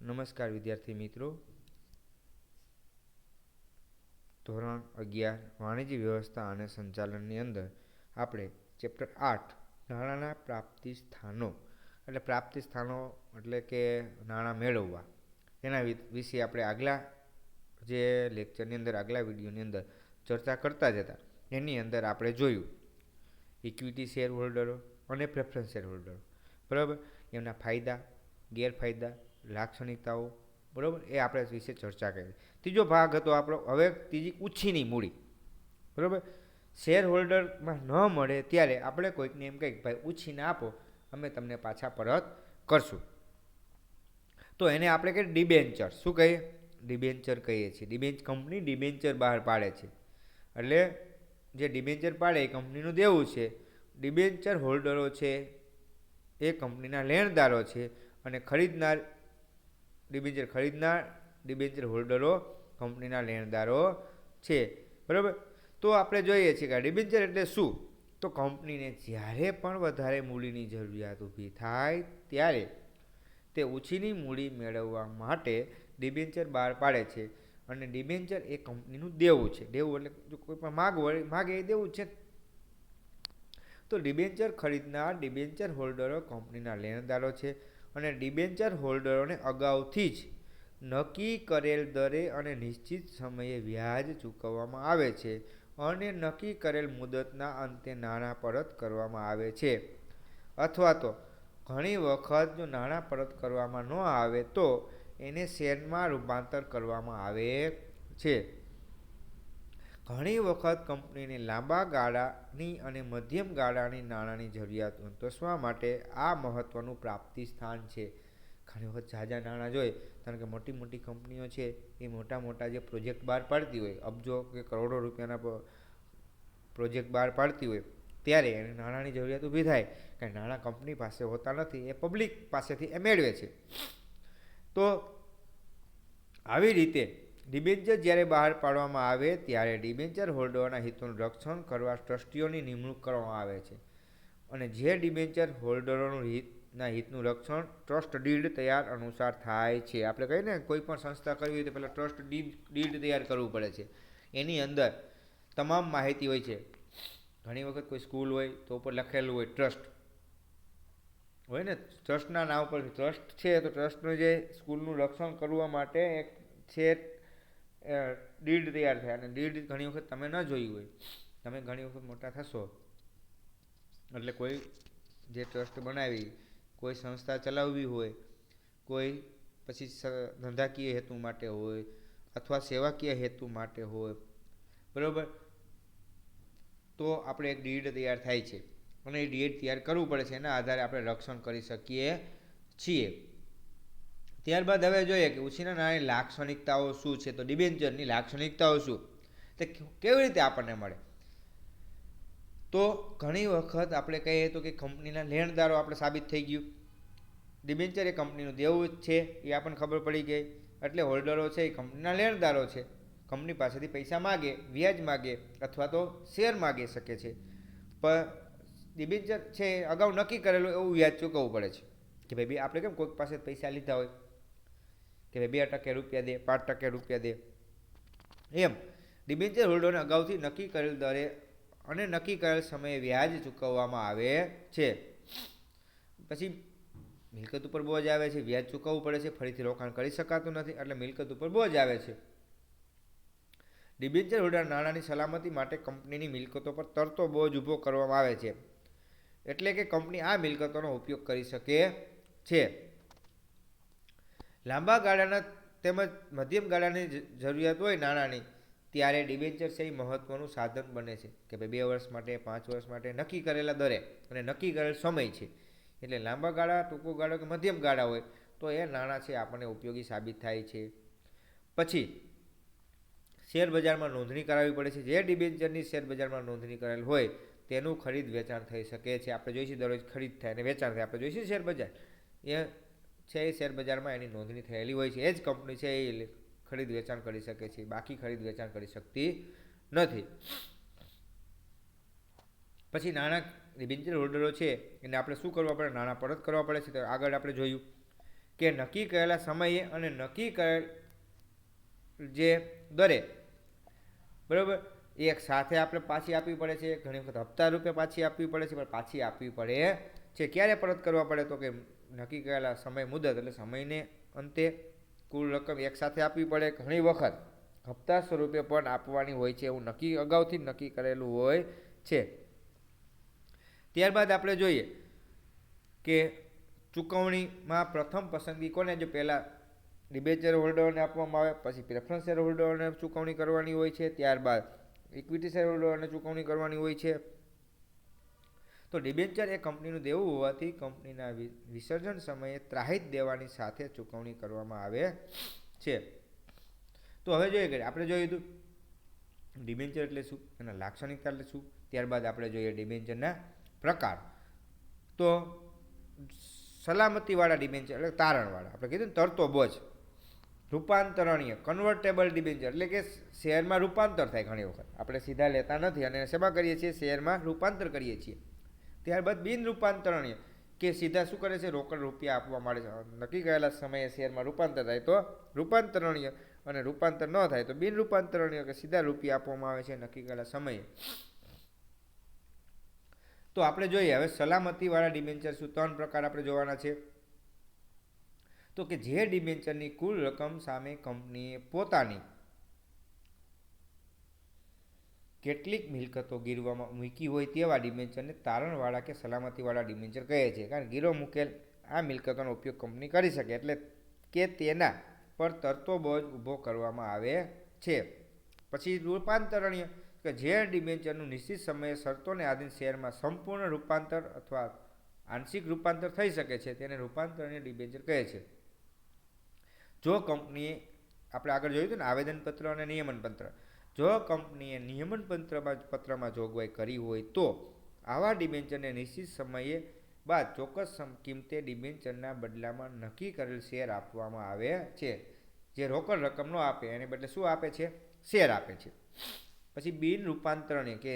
નમસ્કાર વિદ્યાર્થી મિત્રો. ધોરણ 11 વાણિજ્ય વ્યવસ્થા અને સંચાલનની અંદર આપણે ચેપ્ટર 8 નાણાંના પ્રાપ્તિ સ્થાનો એટલે કે નાણાં મેળવવા એના વિશે આપણે આગલા જે લેક્ચરની અંદર આગલા વિડીયોની અંદર ચર્ચા કરતા જ હતા. એની અંદર આપણે જોયું ઇક્વિટી શેર હોલ્ડરો અને પ્રેફરન્સ શેર હોલ્ડરો, બરાબર, એમના ફાયદા, ગેરફાયદા, લાક્ષણિકતાઓ, બરાબર, એ આપણે વિશે ચર્ચા કરી. ત્રીજો ભાગ હતો આપણો હવે ત્રીજી ઉછીની મૂડી, બરાબર. શેર હોલ્ડરમાં ન મળે ત્યારે આપણે કોઈકને એમ કહીએ કે ભાઈ ઉછીને આપો, અમે તમને પાછા પરત કરશું. તો એને આપણે કહીએ ડિબેન્ચર. શું કહીએ? ડિબેન્ચર કહીએ છીએ. કંપની ડિબેન્ચર બહાર પાડે છે. એટલે જે ડિબેન્ચર પાડે એ કંપનીનું દેવું છે. ડિબેન્ચર હોલ્ડરો છે એ કંપનીના લેણદારો છે અને ડિબેન્ચર હોલ્ડરો કંપનીના લેણદારો છે, બરાબર. તો આપણે જોઈએ છીએ કે ડિબેન્ચર એટલે શું? તો કંપનીને જ્યારે પણ વધારે મૂડીની જરૂરિયાત ઊભી થાય ત્યારે તે ઓછીની મૂડી મેળવવા માટે ડિબેન્ચર બહાર પાડે છે. અને ડિબેન્ચર એ કંપનીનું દેવું છે. દેવું એટલે જો કોઈ પણ માગે એ દેવું છે. તો ડિબેન્ચર ખરીદનાર ડિબેન્ચર હોલ્ડરો કંપનીના લેણદારો છે અને ડિબેન્ચર હોલ્ડરોને અગાઉથી જ નક્કી કરેલ દરે અને નિશ્ચિત સમયે વ્યાજ ચૂકવવામાં આવે છે અને નક્કી કરેલ મુદતના અંતે નાણાં પરત કરવામાં આવે છે. અથવા તો ઘણી વખત જો નાણાં પરત કરવામાં ન આવે તો એને શેરમાં રૂપાંતર કરવામાં આવે છે. ઘણી વખત કંપનીને લાંબા ગાળાની અને મધ્યમ ગાળાની નાણાંની જરૂરિયાત સંતોષવા માટે આ મહત્ત્વનું પ્રાપ્તિ સ્થાન છે. ઘણી વખત ઝાઝા નાણાં જોઈએ, કારણ કે મોટી મોટી કંપનીઓ છે એ મોટા જે પ્રોજેક્ટ બહાર પાડતી હોય, અબજો કે કરોડો રૂપિયાના પ્રોજેક્ટ બહાર પાડતી હોય, ત્યારે એને નાણાંની જરૂરિયાત ઊભી થાય. કારણ નાણાં કંપની પાસે હોતા નથી, એ પબ્લિક પાસેથી એ મેળવે છે. તો આવી રીતે ડિબેન્ચર જ્યારે બહાર પાડવામાં આવે ત્યારે ડિબેન્ચર હોલ્ડરોના હિતોનું રક્ષણ કરવા ટ્રસ્ટીઓની નિમણૂક કરવામાં આવે છે. અને જે ડિબેન્ચર હોલ્ડરોનું હિતનું રક્ષણ ટ્રસ્ટ ડીડ તૈયાર અનુસાર થાય છે. આપણે કહીએ ને કોઈ પણ સંસ્થા કરવી હોય તો પહેલાં ટ્રસ્ટ ડીડ તૈયાર કરવું પડે છે. એની અંદર તમામ માહિતી હોય છે. ઘણી વખત કોઈ સ્કૂલ હોય તો ઉપર લખેલું હોય ટ્રસ્ટ હોય ને, ટ્રસ્ટના નામ પર ટ્રસ્ટ છે તો ટ્રસ્ટનું જે સ્કૂલનું રક્ષણ કરવા માટે એક છે ડીડ તૈયાર થાય. અને ડીડ ઘણી વખત તમે ન જોઈ હોય, તમે ઘણી વખત મોટા થશો એટલે કોઈ જે ટ્રસ્ટ બનાવી કોઈ સંસ્થા ચલાવવી હોય, કોઈ પછી ધંધાકીય હેતુ માટે હોય અથવા સેવાકીય હેતુ માટે હોય, બરાબર, તો આપણે એક ડીડ તૈયાર થાય છે અને એ ડીડ તૈયાર કરવું પડે છે. એના આધારે આપણે રક્ષણ કરી શકીએ છીએ. ત્યારબાદ હવે જોઈએ કે ઉછીના નાણાંની લાક્ષણિકતાઓ શું છે. તો ડિબેન્ચરની લાક્ષણિકતાઓ શું, તે કેવી રીતે આપણને મળે? તો ઘણી વખત આપણે કહીએ તો કે કંપનીના લેણદારો આપણે સાબિત થઈ ગયું. ડિબેન્ચર એ કંપનીનું દેવું જ છે એ આપણને ખબર પડી ગઈ. એટલે હોલ્ડરો છે એ કંપનીના લેણદારો છે. કંપની પાસેથી પૈસા માગે, વ્યાજ માગે અથવા તો શેર માગી શકે છે. પણ ડિબેન્ચર છે અગાઉ નક્કી કરેલું એવું વ્યાજ ચૂકવવું પડે છે. કે ભાઈ આપણે કેમ કોઈક પાસે પૈસા લીધા હોય કે ભાઈ 2% રૂપિયા દે, 5% રૂપિયા દે, એમ ડિબેન્ચર હોલ્ડરોને અગાઉથી નક્કી કરેલ દરે અને નક્કી કરેલ સમયે વ્યાજ ચૂકવવામાં આવે છે. પછી મિલકત ઉપર બોજ આવે છે, વ્યાજ ચૂકવવું પડે છે, ફરીથી રોકાણ કરી શકાતું નથી એટલે મિલકત ઉપર બોજ આવે છે. ડિબેન્ચર હોલ્ડર નાણાંની સલામતી માટે કંપનીની મિલકતો પર તરતો બોજ ઊભો કરવામાં આવે છે. એટલે કે કંપની આ મિલકતોનો ઉપયોગ કરી શકે છે. લાંબા ગાળાના તેમજ મધ્યમ ગાળાની જરૂરિયાત હોય નાણાંની, ત્યારે ડિબેન્ચર છે એ મહત્ત્વનું સાધન બને છે. કે ભાઈ 2 વર્ષ માટે, 5 વર્ષ માટે નક્કી કરેલા દરે અને નક્કી કરેલ સમય છે. એટલે લાંબા ગાળા, ટૂંકો ગાળો કે મધ્યમ ગાળા હોય તો એ નાણાં છે આપણને ઉપયોગી સાબિત થાય છે. પછી શેર બજારમાં નોંધણી કરાવવી પડે છે. જે ડિબેન્ચરની શેર બજારમાં નોંધણી કરેલ હોય તેનું ખરીદ વેચાણ થઈ શકે છે. આપણે જોઈશું દરરોજ ખરીદ થાય અને વેચાણ થાય. આપણે જોઈશું શેર બજાર એ છે એ શેર બજારમાં એની નોંધણી થયેલી હોય છે. એ જ કંપની છે એ ખરીદ વેચાણ કરી શકે છે. બાકી ખરીદ વેચાણ કરી શકતી નથી. પછી ડિબેન્ચર હોલ્ડરો છે એને આપણે શું કરવા પડે? નાણાં પરત કરવા પડે છે. તો આગળ આપણે જોયું કે નક્કી કરેલા સમયે અને નક્કી કરેલ જે દરે, બરાબર, એક સાથે આપણે પાછી આપવી પડે છે, ઘણી વખત હપ્તા રૂપે પાછી આપવી પડે છે, પણ પાછી આપવી પડે છે. ક્યારે પરત કરવા પડે? તો કે નક્કી કરેલા સમય મુદત એટલે સમયને અંતે કુલ રકમ એક સાથે આપવી પડે. ઘણી વખત હપ્તા સ્વરૂપે પણ આપવાની હોય છે, એવું અગાઉથી નક્કી કરેલું હોય છે. ત્યારબાદ આપણે જોઈએ કે ચૂકવણીમાં પ્રથમ પસંદગી કોને? જો પહેલાં ડિબેન્ચર હોલ્ડરોને આપવામાં આવે, પછી પ્રેફરન્સ શેર હોલ્ડરોને ચૂકવણી કરવાની હોય છે, ત્યારબાદ ઇક્વિટી શેર હોલ્ડરોને ચૂકવણી કરવાની હોય છે. તો ડિબેન્ચર એ કંપનીનું દેવું હોવાથી કંપનીના વિસર્જન સમયે ત્રાહિત દેવાની સાથે ચૂકવણી કરવામાં આવે છે. તો હવે જોઈએ કે આપણે જોયું હતું ડિબેન્ચર એટલે શું, એના લાક્ષણિકતા એટલે શું. ત્યારબાદ આપણે જોઈએ ડિબેન્ચરના પ્રકાર. તો સલામતીવાળા ડિબેન્ચર એટલે તારણવાળા, આપણે કીધું ને તરતો બોજ. રૂપાંતરણીય કન્વર્ટેબલ ડિબેન્ચર એટલે કે શેરમાં રૂપાંતર થાય. ઘણી વખત આપણે સીધા લેતા નથી અને સેવા કરીએ છીએ, શેરમાં રૂપાંતર કરીએ છીએ. ત્યારબાદ બિન રૂપાંતરણીય કે સીધા શું કરે છે? રોકડ રૂપિયા આપવા માંડે છે. નક્કી કરેલા સમયે શેરમાં રૂપાંતર થાય તો રૂપાંતરણીય, અને રૂપાંતર ન થાય તો બિન રૂપાંતરણીય કે સીધા રૂપિયા આપવામાં આવે છે નક્કી કરેલા સમયે. તો આપણે જોઈએ હવે સલામતીવાળા ડિબેન્ચર શું. 3 પ્રકાર આપણે જોવાના છે. તો કે જે ડિબેન્ચરની કુલ રકમ સામે કંપનીએ પોતાની કેટલીક મિલકતો ગીરવામાં મૂકી હોય તેવા ડિબેન્ચરને તારણવાળા કે સલામતીવાળા ડિબેન્ચર કહે છે. કારણ ગીરો મૂકેલ આ મિલકતોનો ઉપયોગ કંપની કરી શકે એટલે કે તેના પર તરતો બોજ ઊભો કરવામાં આવે છે. પછી રૂપાંતરણીય કે જે ડિબેન્ચરનું નિશ્ચિત સમયે શરતોને આધીન શેરમાં સંપૂર્ણ રૂપાંતર અથવા આંશિક રૂપાંતર થઈ શકે છે તેને રૂપાંતરણીય ડિબેન્ચર કહે છે. જો કંપનીએ, આપણે આગળ જોયું હતું ને આવેદનપત્ર અને નિયમનપત્ર, જો કંપનીએ નિયમન પત્રમાં જોગવાઈ કરી હોય તો આવા ડિબેન્ચરને નિશ્ચિત સમયે બાદ ચોક્કસ કિંમતે ડિબેન્ચરના બદલામાં નક્કી કરેલ શેર આપવામાં આવે છે. જે રોકડ રકમ ન આપે એને બદલે શું આપે છે? શેર આપે છે. પછી બિન રૂપાંતરણીય કે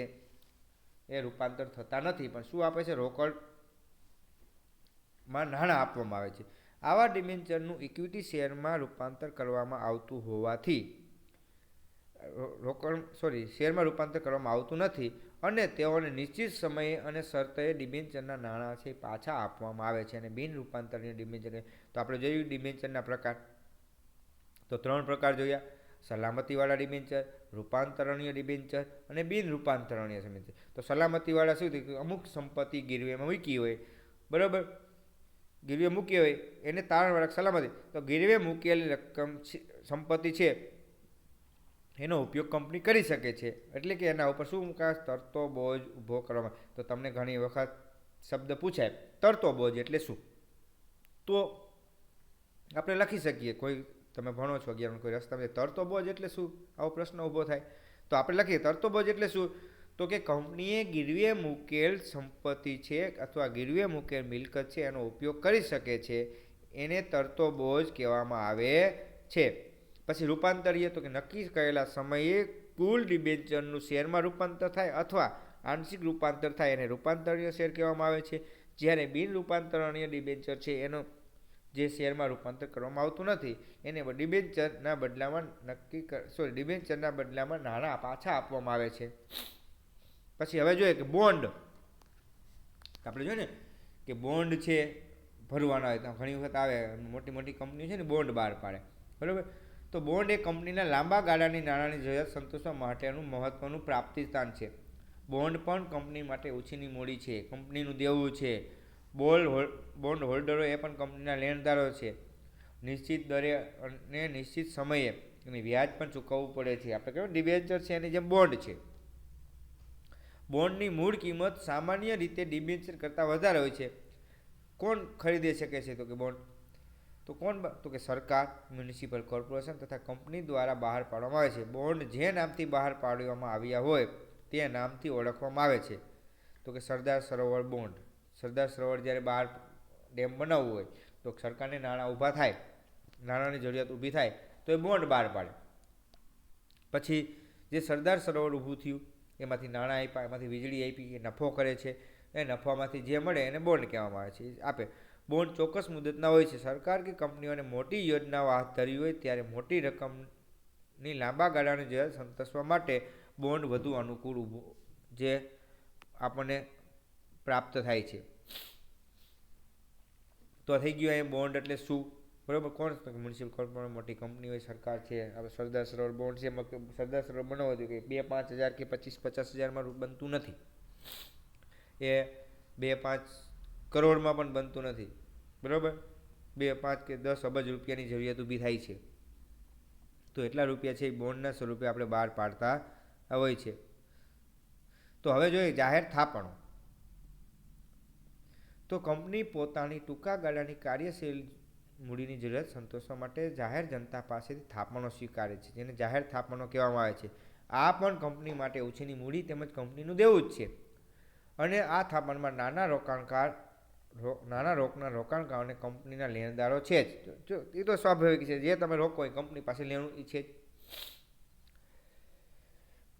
એ રૂપાંતર થતા નથી પણ શું આપે છે? રોકડમાં નાણાં આપવામાં આવે છે. આવા ડિબેન્ચરનું ઇક્વિટી શેરમાં રૂપાંતર કરવામાં આવતું હોવાથી શેરમાં રૂપાંતર કરવામાં આવતું નથી અને તેઓને નિશ્ચિત સમયે અને શરતે ડિબેન્ચરના નાણાં છે પાછા આપવામાં આવે છે. અને બિન રૂપાંતરણીય ડિબેન્ચર, તો આપણે જોયું ડિબેન્ચરના પ્રકાર. તો 3 પ્રકાર જોયા: સલામતીવાળા ડિબેન્ચર, રૂપાંતરણીય ડિબેન્ચર અને બિન રૂપાંતરણીય ડિબેન્ચર. તો સલામતીવાળા શું થયું? અમુક સંપત્તિ ગીરવેમાં મૂકી હોય, બરાબર, ગીરવે મૂકી હોય એને તારણવાળા સલામતી. તો ગીરવે મૂકેલી રકમ સંપત્તિ છે એનો ઉપયોગ કંપની કરી શકે છે એટલે કે એના ઉપર શું મુકાશ? તરતો બોજ ઊભો કરવામાં. તો તમને ઘણી વખત શબ્દ પૂછાય તરતો બોજ એટલે શું, તો આપણે લખી શકીએ. કોઈ તમે ભણો છો 11 કોઈ રસ્તામાં તરતો બોજ એટલે શું, આવો પ્રશ્ન ઊભો થાય તો આપણે લખીએ તરતો બોજ એટલે શું. તો કે કંપનીએ ગીરવે મૂકેલ સંપત્તિ છે અથવા ગીરવે મૂકેલ મિલકત છે એનો ઉપયોગ કરી શકે છે એને તરતો બોજ કહેવામાં આવે છે. પછી રૂપાંતરીય તો કે નક્કી કરેલા સમયે કુલ ડિબેન્ચરનું શેરમાં રૂપાંતર થાય અથવા આંશિક રૂપાંતર થાય એને રૂપાંતરીય શેર કહેવામાં આવે છે. જ્યારે બિન રૂપાંતરણીય ડિબેન્ચર છે એનો જે શેરમાં રૂપાંતર કરવામાં આવતું નથી એને ડિબેન્ચરના બદલામાં નાણાં પાછા આપવામાં આવે છે. પછી હવે જોઈએ કે બોન્ડ. આપણે જોઈએ ને કે બોન્ડ છે ભરવાના હોય તો ઘણી વખત આવે, મોટી મોટી કંપની છે ને બોન્ડ બહાર પાડે, બરાબર. તો બોન્ડ એ કંપનીના લાંબા ગાળાની નાણાંની જરૂરિયાત સંતોષવા માટેનું મહત્વનું પ્રાપ્તિ સ્થાન છે. બોન્ડ પણ કંપની માટે ઓછીની મૂડી છે, કંપનીનું દેવું છે. બોન્ડ હોલ્ડરો એ પણ કંપનીના લેણદારો છે. નિશ્ચિત દરે અને નિશ્ચિત સમયે એની વ્યાજ પણ ચૂકવવું પડે છે. આપણે કહેવાય ડિબેન્ચર છે એની જેમ બોન્ડ છે. બોન્ડની મૂળ કિંમત સામાન્ય રીતે ડિબેન્ચર કરતાં વધારે હોય છે. કોણ ખરીદી શકે છે? તો કે બોન્ડ. તો કોણ? તો કે સરકાર, મ્યુનિસિપલ કોર્પોરેશન તથા કંપની દ્વારા બહાર પાડવામાં આવે છે. બોન્ડ જે નામથી બહાર પાડવામાં આવ્યા હોય તે નામથી ઓળખવામાં આવે છે. તો કે સરદાર સરોવર બોન્ડ. સરદાર સરોવર જ્યારે બહાર ડેમ બનાવવું હોય તો સરકારને નાણાં ઊભા થાય, નાણાંની જરૂરિયાત ઊભી થાય તો એ બોન્ડ બહાર પાડે. પછી જે સરદાર સરોવર ઊભું થયું એમાંથી નાણાં આપ્યા, એમાંથી વીજળી આપી, એ નફો કરે છે, એ નફામાંથી જે મળે એને બોન્ડ કહેવામાં આવે છે, આપે. બોન્ડ ચોક્કસ મુદતના હોય છે. સરકાર કે કંપનીઓને મોટી યોજનાઓ હાથ ધરી હોય ત્યારે મોટી રકમની લાંબા ગાળાની જરૂરિયાત સંતોષવા માટે બોન્ડ વધુ અનુકૂળ જે આપણને પ્રાપ્ત થાય છે. તો થઈ ગયું અહીં બોન્ડ એટલે શું, બરાબર. કોણ મ્યુનિસિપલ કોર્પોરેશન મોટી કંપની હોય, સરકાર છે. હવે સરદાર સરોવર બોન્ડ છે, સરદાર સરોવર બનાવવું હતું કે 2-5 હજાર કે 25-50 હજારમાં બનતું નથી, એ 2-5 કરોડમાં પણ બનતું નથી, બરાબર. 2-5 કે 10 અબજ રૂપિયાની જરૂરિયાત ઊભી થાય છે. તો એટલા રૂપિયા છે એ બોન્ડના સ્વરૂપે આપણે બહાર પાડતા હોય છે. તો હવે જોઈએ જાહેર થાપણો. તો કંપની પોતાની ટૂંકા ગાળાની કાર્યશીલ મૂડીની જરૂરિયાત સંતોષવા માટે જાહેર જનતા પાસેથી થાપણો સ્વીકારે છે, જેને જાહેર થાપણો કહેવામાં આવે છે. આ પણ કંપની માટે ઓછીની મૂડી તેમજ કંપનીનું દેવું જ છે. અને આ થાપણમાં નાના રોકના રોકાણકારોને કંપનીના લેણદારો છે જ. એ તો સ્વાભાવિક છે, જે તમે રોકો એ કંપની પાસે લેણું છે જ.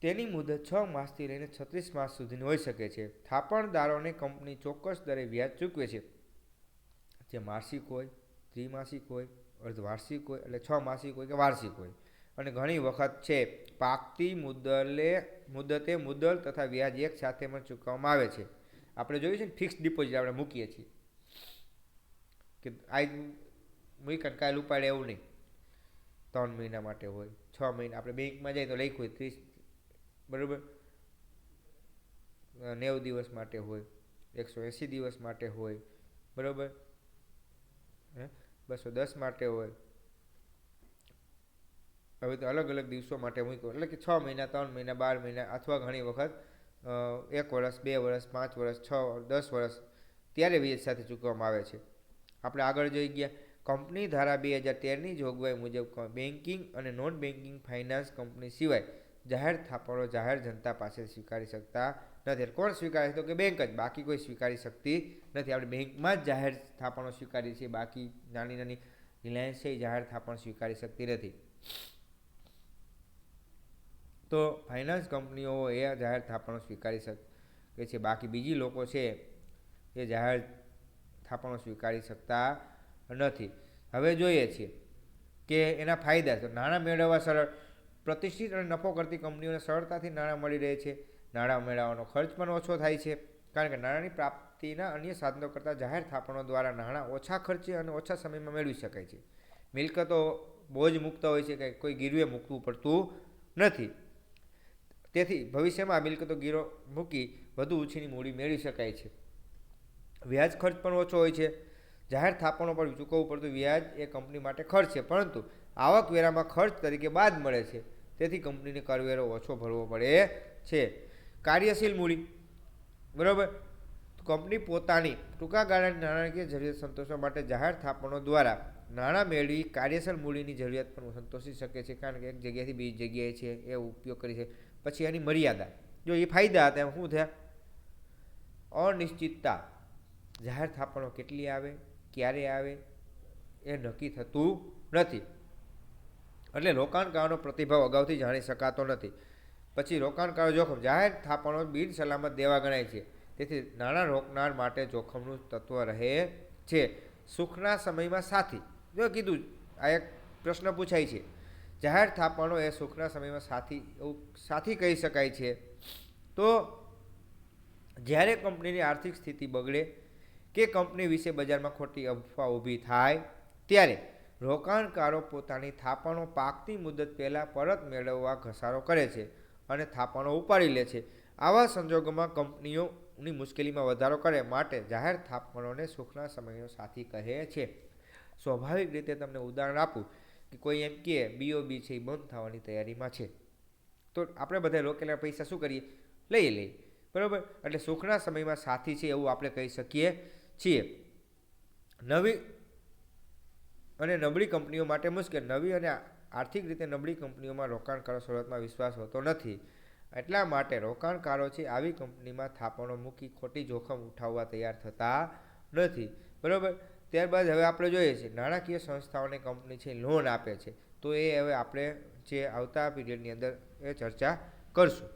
તેની મુદત 6 માસથી લઈને 36 માસ સુધીની હોઈ શકે છે. થાપણદારોને કંપની ચોક્કસ દરે વ્યાજ ચૂકવે છે, જે માસિક હોય, ત્રિમાસિક હોય, અર્ધવાર્ષિક હોય, એટલે 6 માસિક હોય કે વાર્ષિક હોય. અને ઘણી વખત છે પાકતી મુદતે મુદ્દલ તથા વ્યાજ એક સાથે પણ ચૂકવવામાં આવે છે. આપણે જોયું છે ને ફિક્સ ડિપોઝિટ આપણે મૂકીએ છીએ કે આજ મૂકીને કાલ ઉપાડે એવું નહીં. 3 મહિના માટે હોય, 6 મહિના. આપણે બેંકમાં જઈએ તો લખ્યું હોય 30, બરાબર, 90 દિવસ માટે હોય, 180 દિવસ માટે હોય, બરાબર, 210 માટે હોય. હવે તો અલગ અલગ દિવસો માટે મૂક્યો, એટલે કે 6 મહિના, 3 મહિના, 12 મહિના, અથવા ઘણી વખત 1 વર્ષ, 2 વર્ષ, 5 વર્ષ, 6, 10 વર્ષ, ત્યારે વ્યાજ સાથે ચૂકવવામાં આવે છે. આપણે આગળ જોઈ ગયા કંપની ધારા 2013ની જોગવાઈ મુજબ બેન્કિંગ અને નોન બેન્કિંગ ફાઇનાન્સ કંપની સિવાય જાહેર થાપણો જાહેર જનતા પાસે સ્વીકારી શકતા નથી. કોણ સ્વીકારે તો કે બેંક જ, બાકી કોઈ સ્વીકારી શકતી નથી. આપણે બેંકમાં જ જાહેર થાપણો સ્વીકારીએ છીએ, બાકી નાની નાની રિલાયન્સ છે એ જાહેર થાપણ સ્વીકારી શકતી નથી. તો ફાઇનાન્સ કંપનીઓ એ જાહેર થાપણો સ્વીકારી શકે છે, બાકી બીજી લોકો છે એ જાહેર થાપણો સ્વીકારી શકતા નથી. હવે જોઈએ છીએ કે એના ફાયદા. તો નાણાં મેળવવા સરળ. પ્રતિષ્ઠિત અને નફો કરતી કંપનીઓને સરળતાથી નાણાં મળી રહે છે. નાણાં મેળવવાનો ખર્ચ પણ ઓછો થાય છે, કારણ કે નાણાંની પ્રાપ્તિના અન્ય સાધનો કરતાં જાહેર થાપણો દ્વારા નાણાં ઓછા ખર્ચે અને ઓછા સમયમાં મેળવી શકાય છે. મિલકતો બોજ મુક્ત હોય છે, કે કોઈ ગીરવે મૂકવું પડતું નથી. તેથી ભવિષ્યમાં આ મિલકતો ગીરો મૂકી વધુ ઓછીની મૂડી મેળવી શકાય છે. વ્યાજ ખર્ચ પણ ઓછો હોય છે. જાહેર થાપણો પર ચૂકવવું પડતું વ્યાજ એ કંપની માટે ખર્ચ છે, પરંતુ આવકવેરામાં ખર્ચ તરીકે બાદ મળે છે. તેથી કંપનીને કરવેરો ઓછો ભરવો પડે છે. કાર્યશીલ મૂડી, બરાબર. કંપની પોતાની ટૂંકા ગાળાની નાણાકીય જરૂરિયાત સંતોષવા માટે જાહેર થાપણો દ્વારા નાણાં મેળવી કાર્યશીલ મૂડીની જરૂરિયાત પણ સંતોષી શકે છે, કારણ કે એક જગ્યાએથી બીજી જગ્યાએ છે એ ઉપયોગ કરી છે. પછી એની મર્યાદા. જો એ ફાયદા હતા એમ શું થયા? અનિશ્ચિતતા. જાહેર થાપણો કેટલી આવે, ક્યારે આવે એ નક્કી થતું નથી, એટલે રોકાણકારોનો પ્રતિભાવ અગાઉથી જાણી શકાતો નથી. પછી રોકાણકારો જોખમ. જાહેર થાપણો બિન સલામત દેવા ગણાય છે, તેથી નાણાં રોકનાર માટે જોખમનું તત્વ રહે છે. સુખના સમયમાં સાથી. જો કીધું આ એક પ્રશ્ન પૂછાય છે, જાહેર થાપણો એ સુખના સમયમાં સાથી કહી શકાય છે. તો જ્યારે કંપનીની આર્થિક સ્થિતિ બગડે કે કંપની વિશે બજારમાં ખોટી અફવા ઊભી થાય ત્યારે રોકાણકારો પોતાની થાપણો પાકતી મુદત પહેલાં પરત મેળવવા ઘસારો કરે છે અને થાપણો ઉપાડી લે છે. આવા સંજોગોમાં કંપનીઓની મુશ્કેલીમાં વધારો કરે માટે જાહેર થાપણોને સુખના સમયનો સાથી કહે છે. સ્વાભાવિક રીતે તમને ઉદાહરણ આપું કે કોઈ એમ કે BOB છે એ બંધ થવાની તૈયારીમાં છે, તો આપણે બધા રોકેલા પૈસા શું કરીએ? લઈએ, બરાબર. એટલે સુખના સમયમાં સાથી છે એવું આપણે કહી શકીએ છીએ. નવી અને નબળી કંપનીઓ માટે મુશ્કેલ. નવી અને આર્થિક રીતે નબળી કંપનીઓમાં રોકાણકારો શરૂઆતમાં વિશ્વાસ હોતો નથી, એટલા માટે રોકાણકારો છે આવી કંપનીમાં થાપણો મૂકી ખોટી જોખમ ઉઠાવવા તૈયાર થતા નથી, બરાબર. ત્યારબાદ હવે આપણે જોઈએ છીએ નાણાકીય સંસ્થાઓને કંપની છે લોન આપે છે, તો એ હવે આપણે જે આવતા પીરિયડની અંદર એ ચર્ચા કરશું.